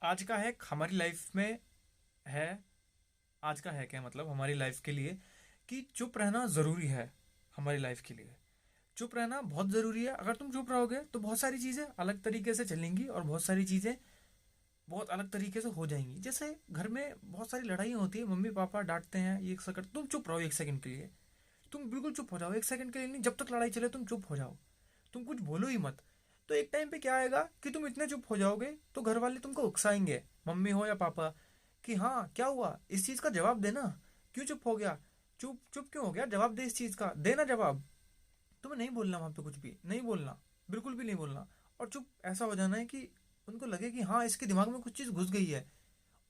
आज का हैक हमारी लाइफ में है। आज का हैक है मतलब हमारी लाइफ के लिए कि चुप रहना ज़रूरी है। हमारी लाइफ के लिए चुप रहना बहुत ज़रूरी है। अगर तुम चुप रहोगे तो बहुत सारी चीज़ें अलग तरीके से चलेंगी और बहुत सारी चीज़ें बहुत अलग तरीके से हो जाएंगी। जैसे घर में बहुत सारी लड़ाई होती है, मम्मी पापा डांटते हैं, ये एक सेकंड तुम चुप रहो, एक सेकंड के लिए तुम बिल्कुल चुप हो जाओ। एक सेकंड के लिए नहीं, जब तक लड़ाई चले तुम चुप हो जाओ, तुम कुछ बोलो ही मत। तो एक टाइम पे क्या आएगा कि तुम इतने चुप हो जाओगे तो घर वाले तुमको उकसाएंगे, मम्मी हो या पापा, कि हाँ क्या हुआ, इस चीज़ का जवाब देना, क्यों चुप हो गया, चुप चुप क्यों हो गया, जवाब दे, इस चीज़ का देना जवाब। तुम्हें नहीं बोलना, वहाँ पे कुछ भी नहीं बोलना, बिल्कुल भी नहीं बोलना। और चुप ऐसा हो जाना है कि उनको लगे कि हाँ इसके दिमाग में कुछ चीज़ घुस गई है।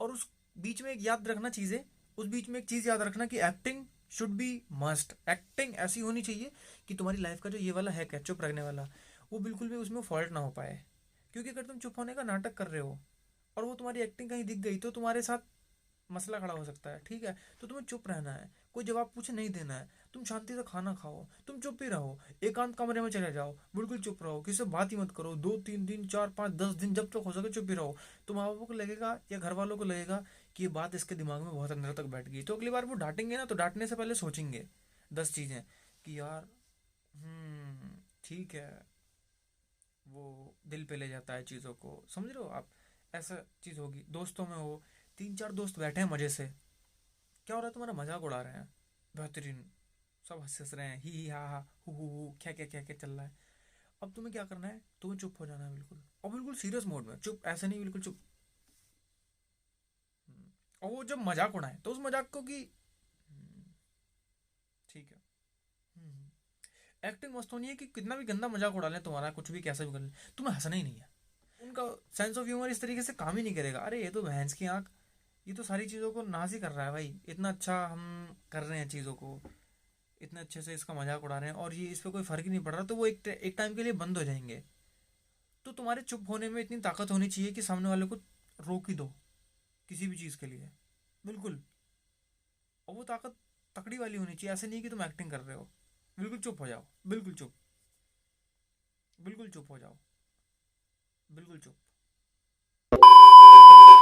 और उस बीच में एक याद रखना चीज़ें, उस बीच में एक चीज़ याद रखना कि acting should be must. Acting ऐसी होनी चाहिए कि तुम्हारी लाइफ का जो ये वाला हैक है चुप रखने वाला, वो बिल्कुल भी उसमें फॉल्ट ना हो पाए। क्योंकि अगर तुम चुप होने का नाटक कर रहे हो और वो तुम्हारी एक्टिंग कहीं दिख गई तो तुम्हारे साथ मसला खड़ा हो सकता है। ठीक है, तो तुम्हें चुप रहना है, कोई जवाब पूछे नहीं देना है, तुम शांति से खाना खाओ, तुम चुप ही रहो, एकांत कमरे में चले जाओ, बिल्कुल चुप रहो, किसी से बात ही मत करो, 2 3 दिन 4 5 10 दिन जब तक हो सके चुप ही रहो। तो माँ बापों को लगेगा या घर वालों को लगेगा कि ये बात इसके दिमाग में बहुत अंदर तक बैठ गई, तो अगली बार वो डांटेंगे ना तो डांटने से पहले सोचेंगे 10 चीज़ें कि यार ठीक है, वो दिल पे ले जाता है चीज़ों को, समझ रहे हो आप। ऐसा चीज़ होगी दोस्तों में हो, 3 4 दोस्त बैठे हैं मज़े से, क्या हो रहा है, तुम्हारा मजाक उड़ा रहे हैं, बेहतरीन, सब हंस हंस रहे हैं, ही हा हा हु क्या क्या क्या क्या चल रहा है। अब तुम्हें क्या करना है, तुम्हें चुप हो जाना है बिल्कुल, और बिल्कुल सीरियस मोड में चुप, ऐसे नहीं, बिल्कुल चुप। और वो जब मजाक उड़ाए तो उस मजाक को कि ठीक है। एक्टिंग मस्त होनी है कि कितना भी गंदा मजाक उड़ा लें तुम्हारा, कुछ भी कैसा भी कर लें, तुम्हें हंसना ही नहीं है। उनका सेंस ऑफ ह्यूमर इस तरीके से काम ही नहीं करेगा, अरे ये तो भैंस की आंख, ये तो सारी चीज़ों को नाज ही कर रहा है भाई, इतना अच्छा हम कर रहे हैं चीज़ों को, इतने अच्छे से इसका मजाक उड़ा रहे हैं और ये इस पर कोई फर्क ही नहीं पड़ रहा, तो वो एक टाइम के लिए बंद हो जाएंगे। तो तुम्हारे चुप होने में इतनी ताकत होनी चाहिए कि सामने वाले को रोक ही दो किसी भी चीज़ के लिए, बिल्कुल। और वो ताकत तकड़ी वाली होनी चाहिए, ऐसे नहीं कि तुम एक्टिंग कर रहे हो। बिल्कुल चुप हो जाओ, बिल्कुल चुप, बिल्कुल चुप हो जाओ, बिल्कुल चुप।